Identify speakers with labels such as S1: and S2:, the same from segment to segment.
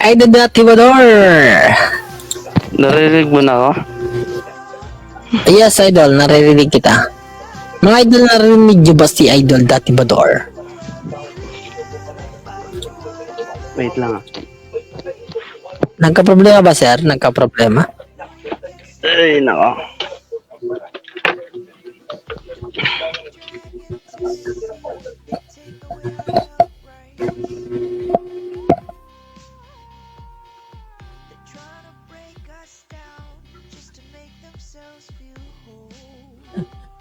S1: Idol Datibador!
S2: Naririnig mo na ako?
S1: Yes, Idol, naririnig kita. Mga Idol, narinig nyo ba si Idol Datibador?
S2: Wait lang ah.
S1: Nagka-problema ba, sir? Nagka-problema?
S2: Ay, nako.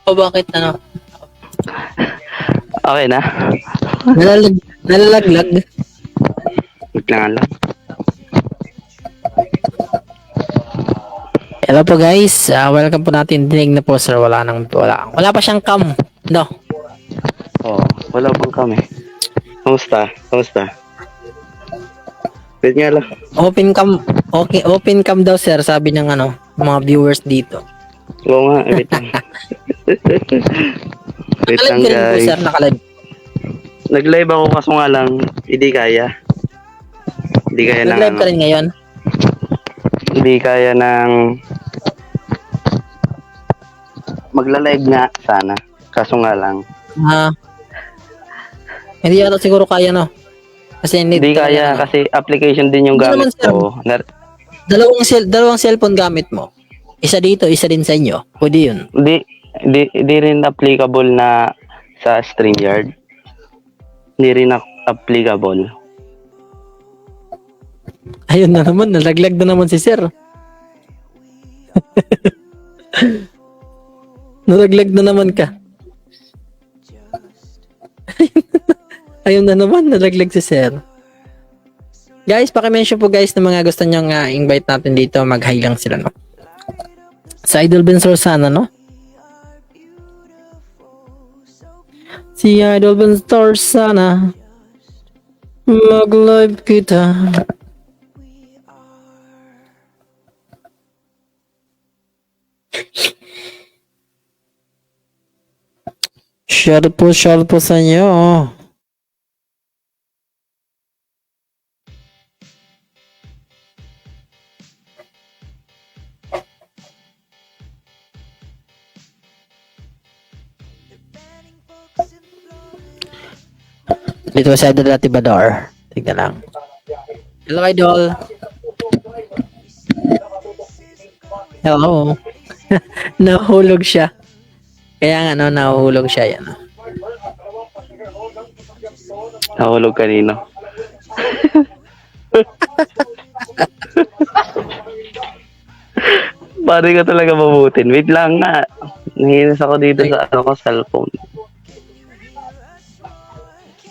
S1: O bakit ano?
S2: Okay na?
S1: Nalalaglag?
S2: Wait lang lang.
S1: Hello po guys, welcome po natin. Dinig na po sir, wala pa siyang cam. No.
S2: Oh, wala pang kami. Kamusta? Wait nga lang.
S1: Open cam, okay, open cam daw sir, sabi ng ano, mga viewers dito.
S2: Oo nga, wait lang. Wait lang
S1: Nakalag ka rin po
S2: guys.
S1: sir, nakalag.
S2: Nag-live ako kaso nga lang, hindi kaya. Hindi kaya ng
S1: Nag-live ka rin ngayon?
S2: Hindi kaya ng magla-live nga sana. Kaso nga lang.
S1: Hindi yata siguro kaya no? Kasi
S2: Hindi kaya kasi application din yung
S1: Hindi naman,
S2: gamit ko.
S1: Dalawang cellphone gamit mo. Isa dito, isa din sa inyo. Pwede yun.
S2: Hindi rin applicable na sa StreamYard. Hindi rin applicable.
S1: Ayun na naman, nalaglag na naman si sir. Nalaglag na naman ka. Ayun na naman, nalaglag si sir. Guys, paki-mention po guys ng mga gusto nyong invite natin dito. Mag-hi lang sila, no? Sa Idol Bensor sana, no? Si Idol Bensor sana. Mag-live kita. Share po sa inyo. Dito sa Idol Datibador. Tignan lang. Hello, Idol. Hello. Nahulog siya. Kaya nga, no, nahuhulog siya. Yan.
S2: Nahulog kanino. Pare ka talaga mabutin. Wait lang nga. Nahihinas ako dito sa cellphone.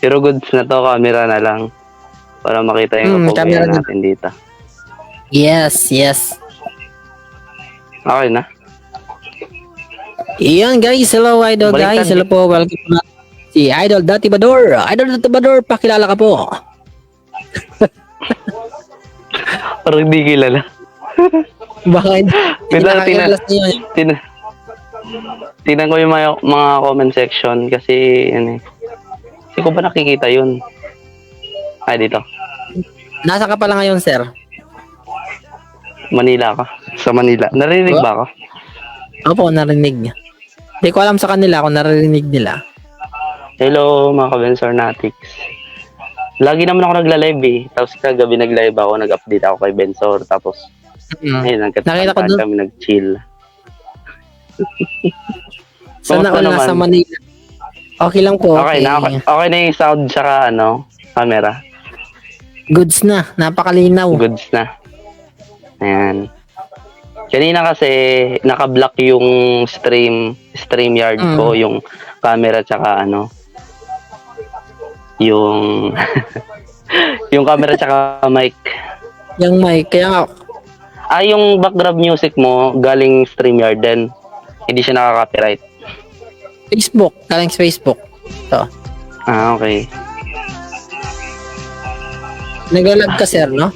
S2: Pero goods na to, camera na lang. Para makita yung
S1: camera
S2: natin dito.
S1: Yes.
S2: Okay na.
S1: Iyan guys, hello Idol guys. Hello po, welcome po natin si Idol Datibador. Idol Datibador, pakilala ka po.
S2: Parang hindi kilala.
S1: Baka hindi nakakilala sa inyo.
S2: Tinan ko yung mga comment section kasi ano eh. Hindi ko ba nakikita yun? Ay, dito.
S1: Nasa ka pala ngayon, sir?
S2: Manila ka. Sa Manila. Narinig ba ako?
S1: Opo, narinig. Hindi ko alam sa kanila kung naririnig nila.
S2: Hello, mga ka-Bensornatics. Lagi naman ako nagla-live eh. Tapos kagabi nag-live ako, nag-update ako kay Bensor. Tapos, ayun,
S1: nakita ko doon.
S2: kami nag-chill.
S1: Sana all nasa Manila. Okay lang po.
S2: Okay na yung sound tsaka camera.
S1: Goods na. Napakalinaw.
S2: Goods na. Ayan. Kanina kasi naka-block yung StreamYard ko, yung camera tsaka yung yung camera tsaka mic.
S1: Yung mic, kaya nga.
S2: Yung background music mo galing StreamYard din. Hindi siya nakaka-copyright.
S1: Facebook, galing sa Facebook. Ito.
S2: Okay.
S1: Naglalag ka, sir, no?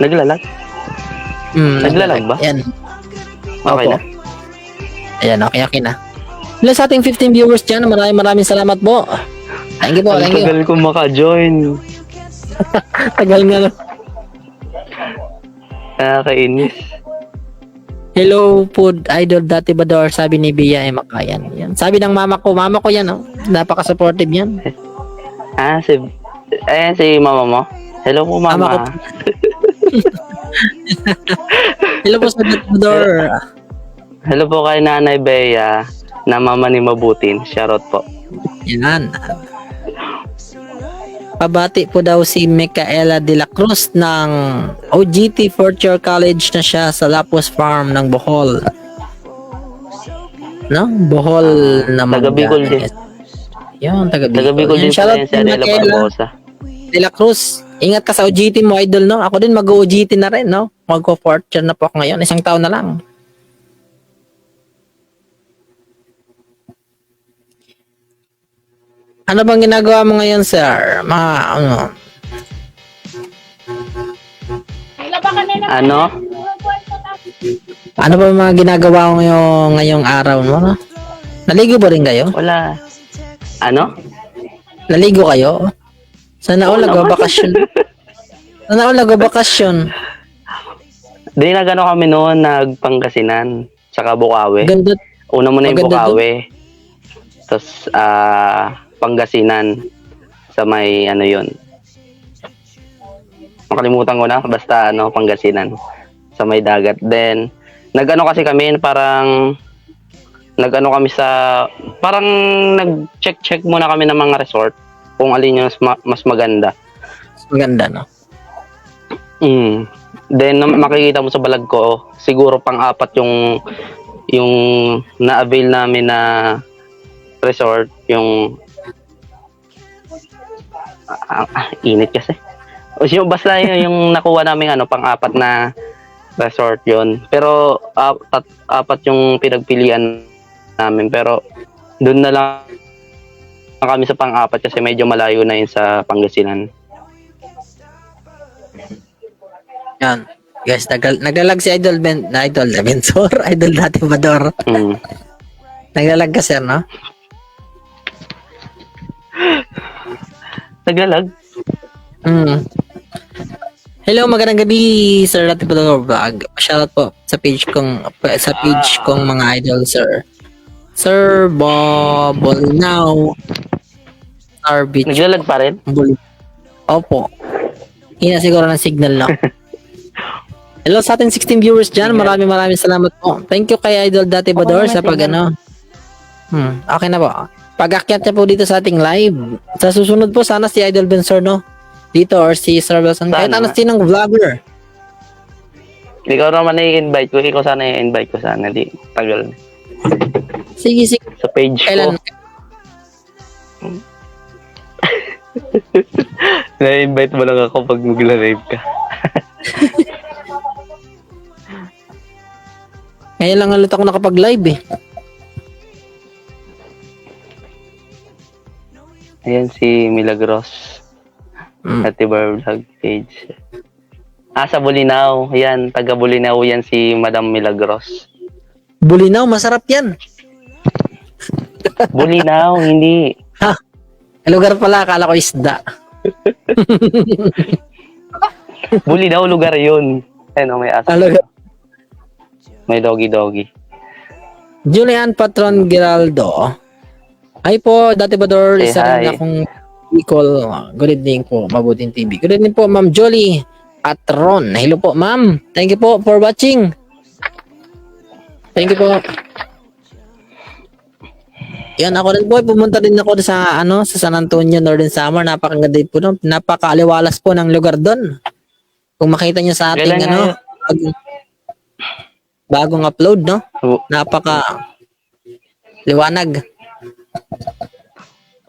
S2: Naglalag? Naglalag ba?
S1: Ayan.
S2: Okay
S1: Opo.
S2: na.
S1: Ayan, okay na. Wala sa ating 15 viewers dyan. Maraming salamat po. Thank you po,
S2: Ang
S1: thank you.
S2: tagal ko maka-join.
S1: Tagal nga, no?
S2: Nakakainis.
S1: Hello, food idol dati Bador, sabi ni Bia ay makayan. Yan. Sabi ng mama ko yan, oh. Napaka-supportive yan.
S2: Ayan si mama mo. Hello po,
S1: Mama ko.
S2: mama.
S1: Hello po sa Dati Bador.
S2: Hello po kay Nanay Bea, na mama ni Mabutin. Shoutout po.
S1: Yan. Pabati po daw si Micaela de la Cruz ng OGT Fourth Year College na siya sa Lapus Farm ng Bohol. No? Bohol naman.
S2: Taga Bicol din.
S1: Yun, taga
S2: Taga Bicol din
S1: Shoutout
S2: pala yun si
S1: kay
S2: Adela
S1: Micaela
S2: Barbosa.
S1: de la Cruz. Ingat ka sa OGT mo, idol, no? Ako din mag-OGT na rin, no? Mag-4th year na po ako ngayon. Isang taon na lang. Ano bang ginagawa mo ngayon, sir?
S2: Ano?
S1: Ano ba mga ginagawa mo ngayong araw mo? No? Naligo ba rin kayo?
S2: Wala. Ano?
S1: Naligo kayo? Sana all
S2: Oo naman.
S1: nagbabakasyon. Sana all nagbabakasyon.
S2: Di nagano kami noon, nagpangkasinan. Saka Bukawi.
S1: Ganda.
S2: Una muna yung
S1: Maganda
S2: Bukawi. Tapos, Pangasinan. Sa may, ano yun. Makalimutan ko na. Basta, Pangasinan. Sa may dagat. Then, nag-ano kasi kami, parang, nag-ano kami sa, parang nag-check muna kami ng mga resort. Kung alin yung mas maganda.
S1: Maganda, no?
S2: Then, makikita mo sa balag ko, siguro pang-apat yung na-avail namin na resort, yung init kasi. O yung basta yung nakuha namin pang-apat na resort yon. Pero apat yung pinagpilian namin, pero doon na lang kami sa pang-apat kasi medyo malayo na yun sa Pangasinan.
S1: Yan. Guys, naglalag si Idol Bensor, Idol Dati Bador. Naglalag ka, sir, no?
S2: Naglalag?
S1: Hello, magandang gabi, Sir Dati Bador Vlog. Shoutout po sa page kong mga idol, sir. Sir Bobol now. Star Beach.
S2: Naglalag pa rin?
S1: Opo. Hina siguro ng signal, no? Hello sa ating 16 viewers dyan. Maraming salamat po. Thank you kay Idol Dati Bador sa Okay na po. Pag-akyat niya po dito sa ating live. Sa susunod po, sana si Idol Bensor, no? Dito or si Sir Wilson. Kahit ano sinong vlogger.
S2: Ikaw naman i-invite ko. Ikaw sana i-invite ko sana. Di, tagal.
S1: Sige.
S2: Sa page
S1: Kailan?
S2: ko. Na-invite mo lang ako pag magla-live ka.
S1: Ngayon lang ulit ako nakapag-live eh.
S2: Ayan si Milagros. Ati Bar Vlog page. Sa Bulinaw. Ayan, taga Bulinaw yan si Madam Milagros.
S1: Bulinaw, masarap yan.
S2: Bulinaw, hindi.
S1: Ha? Lugar pala, akala ko isda.
S2: Bulinaw, lugar yun. Ayun, may aso. May doggy.
S1: Julian Patron Giraldo. Ay po, Dati Bador, isa rin
S2: hi.
S1: akong Bicol. Good evening po, Mabuting TV. Good evening po, Ma'am Jolie Patron. Hello po, ma'am. Thank you po for watching. Thank you po. Yan, ako rin po, pumunta din ako sa San Antonio, Northern Samar. Napakaganda din po doon. Napakaaliwalas po ng lugar doon. Kung makita niyo sa ating bagong upload, no? Napaka liwanag.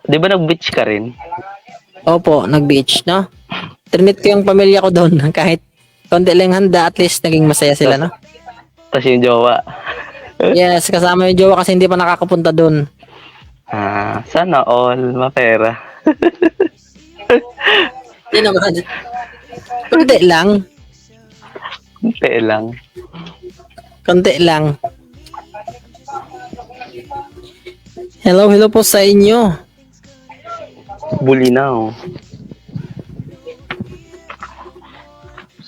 S2: Di ba nag-beach ka rin?
S1: Opo, nag-beach, no? Trinit ko yung pamilya ko doon. Kahit konti lang handa, at least naging masaya sila, no?
S2: Tapos yung jowa.
S1: Yes, kasama yung jowa kasi hindi pa nakakapunta doon.
S2: Sana all mapera.
S1: Hindi naman. Konti lang. Konti lang. Hello po sa inyo.
S2: Bulinaw.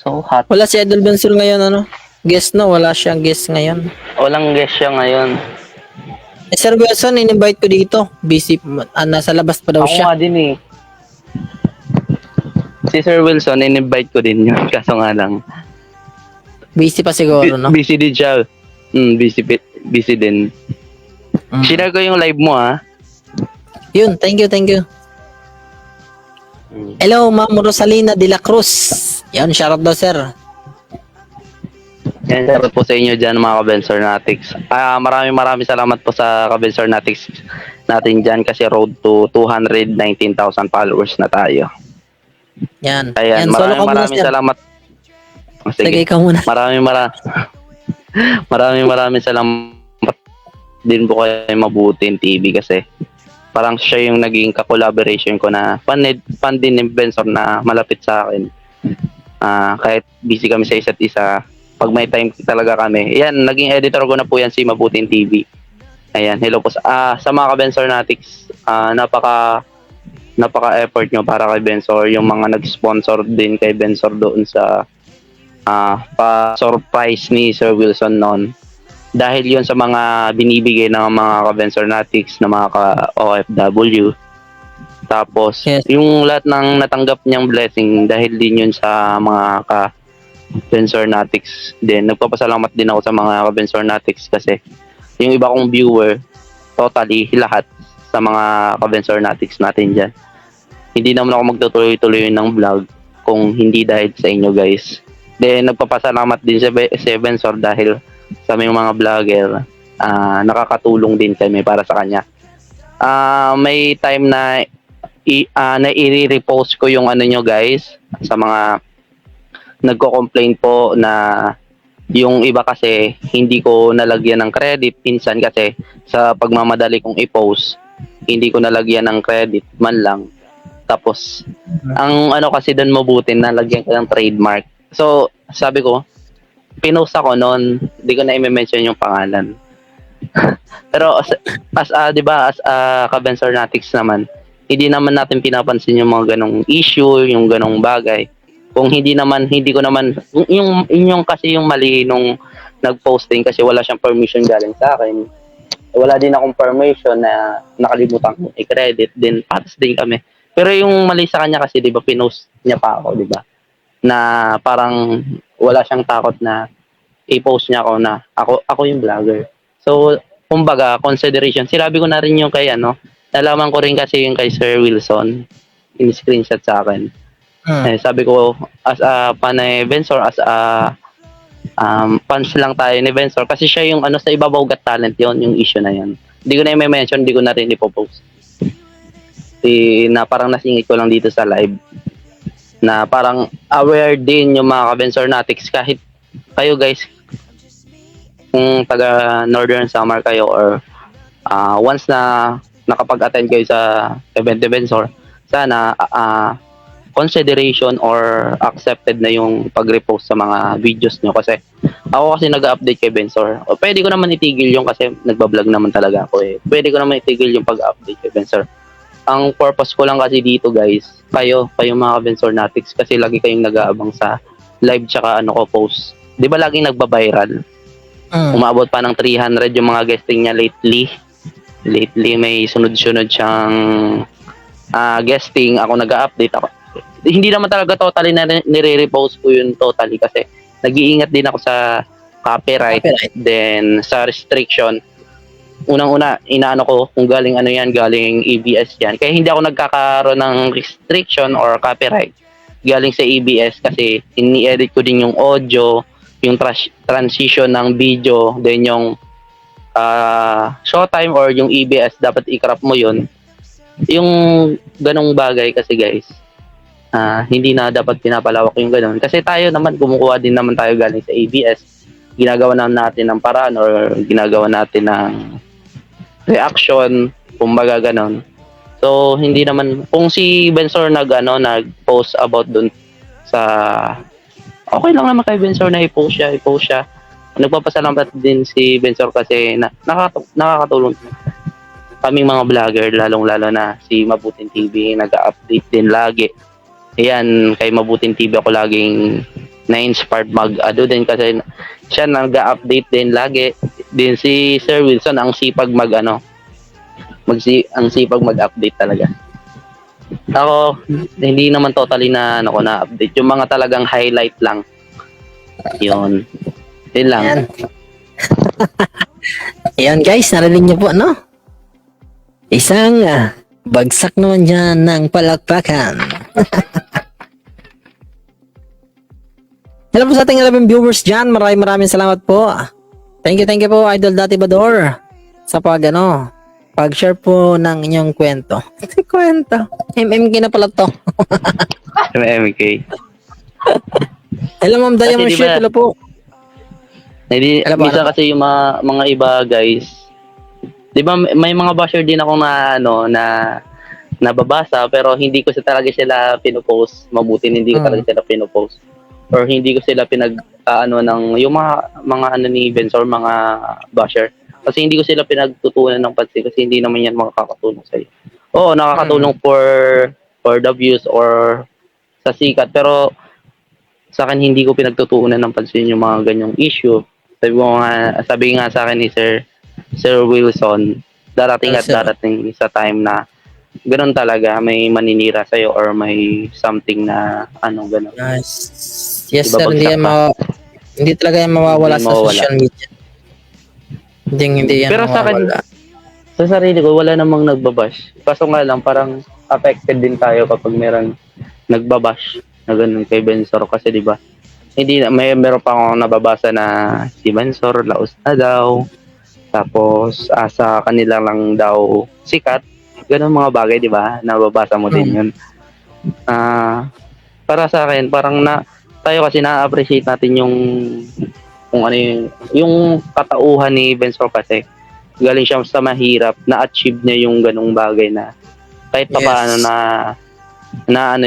S2: So hot.
S1: Wala si Idol Bensor ngayon, ano? Guest no, wala siyang guest ngayon.
S2: Walang guest siya ngayon.
S1: Eh, Sir Wilson, in-invite ko dito. Busy, nasa labas pa daw
S2: Ako
S1: siya.
S2: nga din eh. Si Sir Wilson, in-invite ko din yun. Kaso nga lang.
S1: Busy pa siguro, no?
S2: Busy din siya. Busy din.
S1: Mm.
S2: Share ko yung live mo ah.
S1: Yun, thank you, thank you. Hello, Ma'am Rosalina de la Cruz. Yan, shoutout daw, sir.
S2: Yan, shoutout po sa inyo dyan mga Kabensornatics. Maraming salamat po sa Kabensornatics natin dyan kasi road to 219,000 followers na tayo.
S1: Yan.
S2: Ayan,
S1: Yan, solo ka muna,
S2: maraming
S1: sir.
S2: salamat. Oh, sige.
S1: Lagay ka muna.
S2: Maraming salamat din po kay Mabuting TV kasi parang siya yung naging ka-collaboration ko na fan din ni Bensor na malapit sa akin. Kahit busy kami sa isa't isa, pag may time talaga kami. Yan, naging editor ko na po yan si Mabuting TV. Ayan, hello po sa mga ka-Bensornatics. Napaka-effort nyo para kay Bensor. Yung mga nag-sponsor din kay Bensor doon sa pa-surprise ni Sir Wilson noon. Dahil yun sa mga binibigay ng mga ka-Bensornatics na mga ka-OFW. Tapos,
S1: Yes.
S2: yung lahat ng natanggap niyang blessing dahil din yun sa mga ka-Bensornatics din. Nagpapasalamat din ako sa mga ka-Bensornatics kasi yung iba kong viewer, totally lahat sa mga ka-Bensornatics natin dyan. Hindi naman ako magtutuloy-tuloy ng vlog kung hindi dahil sa inyo guys. Then, nagpapasalamat din sa Bensor dahil sa aming mga vlogger, nakakatulong din kami para sa kanya. May time na i-repost ko yung ano nyo guys sa mga nagko-complain po na yung iba kasi hindi ko nalagyan ng credit minsan kasi sa pagmamadali kong i-post hindi ko nalagyan ng credit man lang. Tapos ang ano kasi doon mabuti nalagyan ko ng trademark. So sabi ko pinost ako noon, hindi ko na i-mention yung pangalan. Pero di ba as ka-Bensornatics naman, hindi naman natin pinapansin yung mga ganong issue, yung ganong bagay. Kung hindi ko naman yung kasi yung mali nung nag-posting kasi wala siyang permission galing sa akin. Wala din akong permission na nakalimutan kong i-credit din, patas din kami. Pero yung mali sa kanya kasi 'di ba pinost niya pa ako, 'di ba? Na parang wala siyang takot na i-post niya ako na ako yung vlogger. So, kumbaga, consideration. Sinabi ko na rin yung kay nalaman ko rin kasi yung kay Sir Wilson, in-screenshot sa akin. Sabi ko, as a fan ni Bensor, as a fans lang tayo ni Bensor, kasi siya yung sa Ibabaw Got Talent yon yung issue na yon. Hindi ko na i-mention, hindi ko na rin ipopost. Na parang nasingit ko lang dito sa live na parang aware din yung mga ka-Bensornatics kahit kayo guys kung taga Northern Samar kayo or once na nakapag-attend kayo sa event ni Bensor, sana consideration or accepted na yung pag-repost sa mga videos nyo kasi ako kasi nag-update kay Bensor. O, pwede ko naman itigil yung kasi nagbablog naman talaga ako eh. Pwede ko naman itigil yung pag-update kay Bensor. Ang purpose ko lang kasi dito guys, kayo mga Bensornatics kasi lagi kayong nag-aabang sa live tsaka ko post. 'Di ba laging nagba-viral? Umabot pa ng 300 yung mga guesting niya lately. Lately may sunod-sunod siyang guesting, ako nag-update ako. Hindi naman talaga totally na nire-repost ko yun totally kasi nag-iingat din ako sa copyright. Then sa restriction. Unang-una, inaano ko kung galing galing ABS yan. Kaya hindi ako nagkakaroon ng restriction or copyright galing sa ABS kasi ini-edit ko din yung audio, yung transition ng video, then yung showtime or yung ABS, dapat i-crop mo yun. Yung ganong bagay kasi guys, hindi na dapat pinapalawak yung ganon. Kasi tayo naman, kumukuha din naman tayo galing sa ABS. Ginagawa natin ng paraan or ginagawa natin ng reaction, kumbaga ganon. So, hindi naman, kung si Bensor nag-post about dun sa, okay lang naman kay Bensor na i-post siya. Nagpapasalamat din si Bensor kasi nakakatulong kaming mga vlogger, lalong-lalo na si Mabuting TV, nag-update din lagi. Ayan, kay Mabuting TV ako laging na-inspired mag-ado din kasi siya nag-update din lagi. Din si Sir Wilson ang sipag ang sipag mag-update talaga. Ako, hindi naman totally na ano ko na update. Yung mga talagang highlight lang. Yun. Yun lang.
S1: Ayan. Ayan guys, narinig niyo po, no? Isang bagsak naman dyan ng palakpakan. Hello po sa ating 11 viewers dyan. Maraming salamat po. Thank you po, Idol Dati Bador, sa pag-share po ng inyong kwento. Kwento. MMK na pala to.
S2: MMK.
S1: Hello Ma'am Diamond
S2: Kasi
S1: Ship, hello po.
S2: Hindi,
S1: Alam mo,
S2: minsan kasi yung mga iba guys, di ba may mga basher din ako na nababasa pero hindi ko talaga sila pinopost. Mabuti hindi ko talaga sila pinopost. Or hindi ko sila yung mga ni Vince or mga basher. Kasi hindi ko sila pinagtutunan ng pansin kasi hindi naman yan makakatulong sa'yo. Oo, nakakatulong for the views or sa sikat pero sa akin hindi ko pinagtutunan ng pansin yung mga ganyang issue. Sabi nga sa akin ni Sir Wilson, darating sa time na ganun talaga, may maninira sa'yo or may something na ganun.
S1: Yes
S2: Diba,
S1: sir, hindi talaga yan mawawala
S2: Hindi
S1: sa
S2: mawawala.
S1: social media. Hindi yan
S2: Pero sa akin,
S1: mawawala.
S2: sa sarili ko, wala namang nagbabash. Kaso nga lang, parang affected din tayo kapag merang nagbabash na ganun kay Bensor. Kasi di ba meron pa akong nababasa na si Bensor, laos na daw. Tapos, sa kanila lang daw sikat. Ganun mga bagay, di ba? Nababasa mo din yun. Para sa akin, parang tayo kasi na-appreciate natin kung ano yung katauhan ni Bensor kasi galing siya sa mahirap, na-achieve niya yung ganung bagay na kahit pa paano na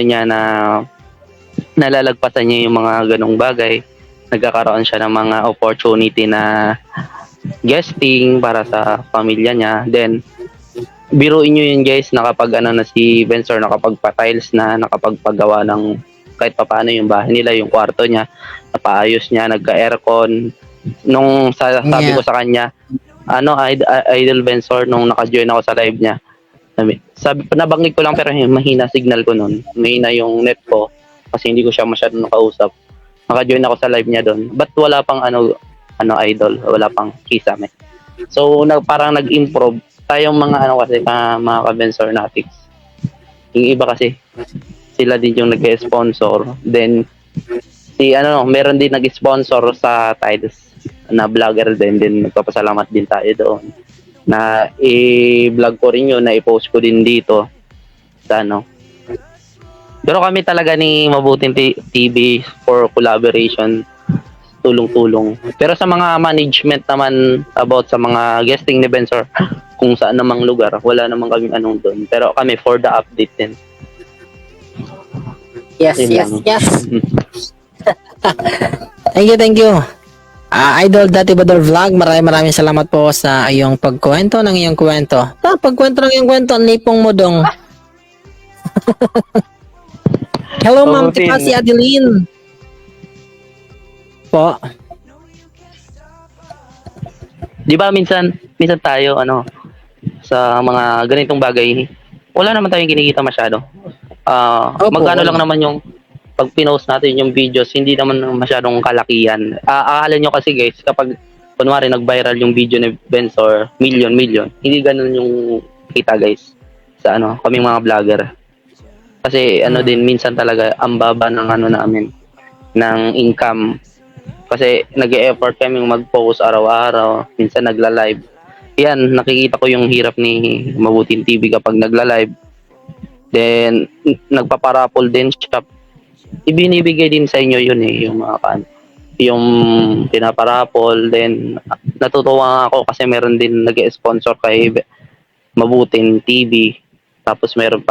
S2: nalalagpasan niya yung mga ganung bagay, nagkakaroon siya ng mga opportunity na guesting para sa pamilya niya. Then biruin nyo yun guys, nakapag na si Bensor, nakapagpa-tiles na, nakapagpagawa ng kahit pa paano yung bahay nila, yung kwarto niya, napaayos niya, nagka-aircon. Nung sabi ko sa kanya, Idol Bensor, nung naka-join ako sa live niya, nabanggit ko lang pero mahina signal ko nun. Mahina yung net ko kasi hindi ko siya masyadong nakausap. Naka-join ako sa live niya doon. But wala pang idol, wala pang kisame. So parang nag-improve tayong mga kasi mga ka-Bensor natics. Yung iba kasi sila din yung nag-sponsor. Then meron din nag-sponsor sa Tides na vlogger din. Then nagpapasalamat din tayo doon. Na i-vlog ko rin yun, na i-post ko din dito sa Pero kami talaga ni Mabuting TV for collaboration, tulong-tulong. Pero sa mga management naman about sa mga guesting ni Bensor, kung saan namang lugar, wala namang kaming doon. Pero kami for the update din.
S1: Yes. Thank you. Idol Dati Bador Vlog, maraming salamat po sa iyong pagkwento ng iyong kwento. Pagkwento ng iyong kwento, ang lipong mo dong. Hello Ma'am Tika, si Adeline. Po.
S2: Di ba minsan tayo sa mga ganitong bagay, wala naman tayong kinikita masyado. Magkano lang naman yung pag pinost natin yung videos, hindi naman masyadong kalakihan. Akala nyo kasi guys, kapag kunwari nag-viral yung video ni Bensor, million, hindi ganun yung kita guys sa kaming mga vlogger. Kasi din minsan talaga ang baba ng namin ng income. Kasi nag-e-effort kami mag-post araw-araw, minsan nagla-live. Yan, nakikita ko yung hirap ni Mabuting TV kapag nagla-live. Then nagpaparapol din siya. Ibinibigay din sa inyo yun yung pinaparapol. Then natutuwa ako kasi meron din nag-sponsor kay Mabuting TV. Tapos meron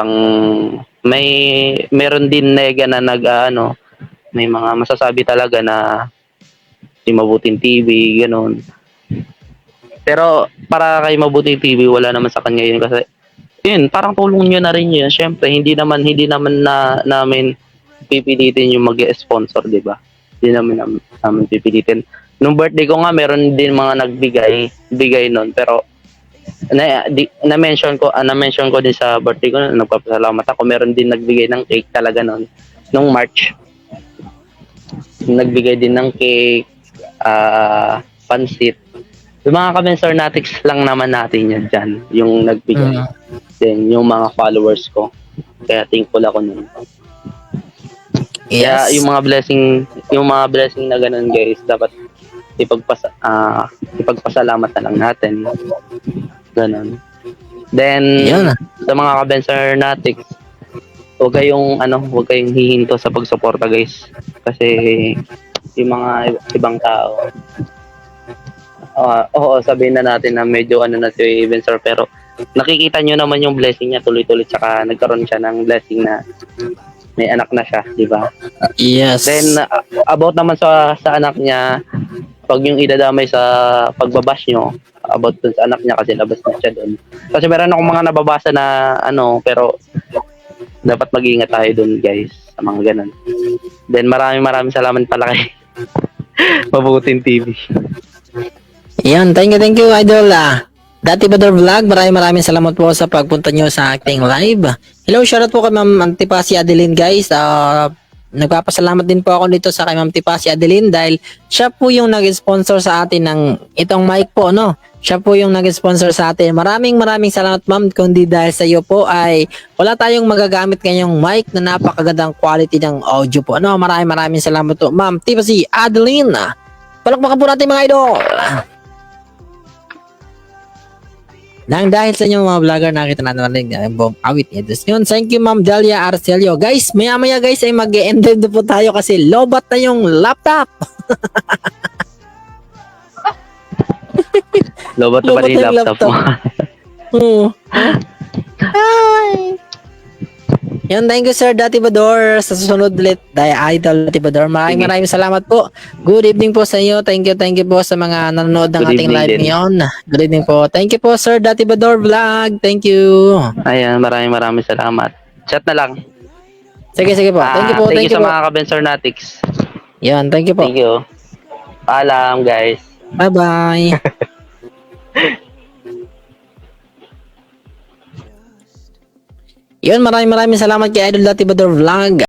S2: din nega na may mga masasabi talaga na si Mabuting TV, gano'n. Pero para kay Mabuting TV, wala naman sa kanya yun kasi yun, parang tulong nyo na rin yun. Siyempre, hindi naman namin pipilitin yung mag-sponsor, di ba? namin pipilitin. Nung birthday ko nga, meron din mga bigay nun, pero na-mention ko din sa birthday ko, nagpapasalamat ako. Meron din nagbigay ng cake talaga nun, nung March. Nagbigay din ng cake, pansit. Yung mga Kabensarnatics lang naman natin yan dyan, yung nagbigay. Then, yung mga followers ko. Kaya thankful ako nun. Kaya
S1: Yes.
S2: yung mga blessing na ganun, guys, dapat ipagpasalamat na lang natin. Ganun. Then,
S1: Yun.
S2: sa mga Kabensarnatics, huwag kayong hihinto sa pagsuporta, guys. Kasi yung mga ibang tao, oo, sabihin na natin na medyo na si Bensar, pero nakikita nyo naman yung blessing niya tuloy-tuloy, tsaka nagkaroon siya ng blessing na may anak na siya, di ba?
S1: Yes.
S2: Then, about naman sa anak niya, pag yung idadamay sa pagbabash nyo, about dun sa anak niya kasi labas na siya dun. Kasi meron akong mga nababasa na pero dapat mag-iingat tayo dun, guys, sa mga ganun. Then, maraming salamat pala kay Mabuting TV.
S1: Yan, thank you, Idol. Dati Bador Vlog, maraming salamat po sa pagpunta nyo sa ating live. Hello, shoutout po kay Ma'am Antipasi Adeline, guys. Nagpapasalamat din po ako dito sa kay Ma'am Antipasi Adeline dahil siya po yung nag-sponsor sa atin ng itong mic po, no? Siya po yung nag-sponsor sa atin. Maraming salamat, Ma'am. Kundi dahil sa iyo po ay wala tayong magagamit ngayong mic na napakagandang quality ng audio po. Ano, maraming salamat po, Ma'am Antipasi Adeline. Palakpakan po natin, mga idol. Nang dahil sa inyo mga vlogger, nakita natin ang buong awit niya. Yun, thank you Ma'am Dalia Arcelio. Guys, maya guys ay mag-end na po tayo kasi lobat na yung laptop.
S2: Lobat na pala yung laptop mo.
S1: Oo. Hi! Yan, thank you Sir Dati Bador. Sa susunod ulit, Idol Dati Bador. Maraming salamat po. Good evening po sa inyo. Thank you po sa mga nanonood ng
S2: Good
S1: ating
S2: evening
S1: live
S2: din.
S1: ngayon. Good evening po. Thank you po Sir Dati Bador Vlog. Thank you.
S2: Ayan, maraming salamat. Chat na lang.
S1: Sige po. Thank you po.
S2: Thank you sa
S1: po.
S2: mga Kabensarnatics.
S1: Yan, thank you po.
S2: Thank you. Paalam, guys.
S1: Bye-bye. Yun, maraming salamat kay Idol Dati Bador Vlog.